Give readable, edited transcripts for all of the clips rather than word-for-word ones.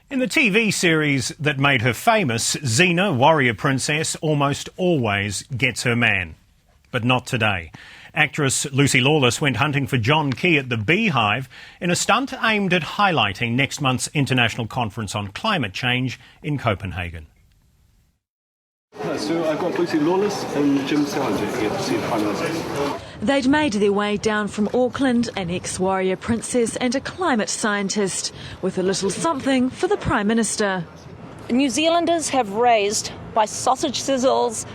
In the TV series that made her famous, Xena, warrior princess, almost always gets her man. But not today. Actress Lucy Lawless went hunting for John Key at the Beehive in a stunt aimed at highlighting next month's international conference on climate change in Copenhagen. So I've got Lucy Lawless and Jim Salinger here to see the Prime Minister. They'd made their way down from Auckland, an ex-warrior princess and a climate scientist, with a little something for the Prime Minister. New Zealanders have raised, by sausage sizzles,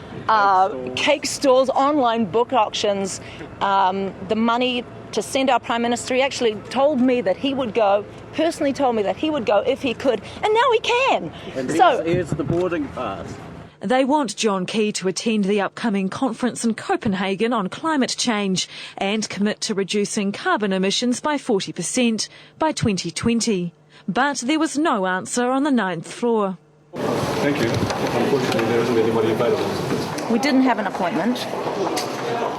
cake stalls, online book auctions, the money to send our Prime Minister. He actually told me that he would go, personally told me that he would go if he could, and now he can. And so here's the boarding pass. They want John Key to attend the upcoming conference in Copenhagen on climate change and commit to reducing carbon emissions by 40% by 2020. But there was no answer on the 9th floor. Thank you. Unfortunately, there isn't anybody available. we didn't have an appointment.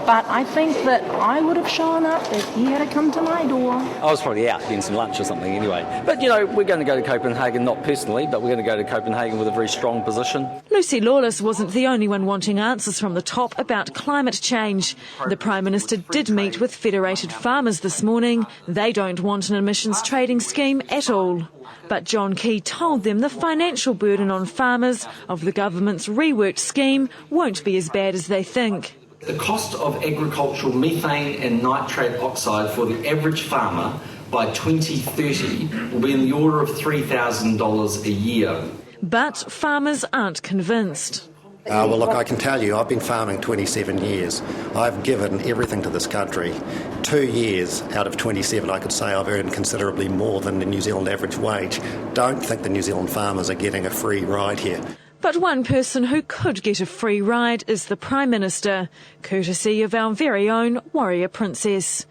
But I think that I would have shown up if he had come to my door. I was probably out getting some lunch or something anyway. But, you know, we're going to go to Copenhagen, not personally, but we're going to go to Copenhagen with a very strong position. Lucy Lawless wasn't the only one wanting answers from the top about climate change. The Prime Minister did meet with federated farmers this morning. They don't want an emissions trading scheme at all. But John Key told them the financial burden on farmers of the government's reworked scheme won't be as bad as they think. The cost of agricultural methane and nitrate oxide for the average farmer by 2030 will be in the order of $3,000 a year. But farmers aren't convinced. Well, look, I can tell you, I've been farming 27 years. I've given everything to this country. 2 years out of 27, I could say I've earned considerably more than the New Zealand average wage. Don't think the New Zealand farmers are getting a free ride here. But one person who could get a free ride is the Prime Minister, courtesy of our very own warrior princess.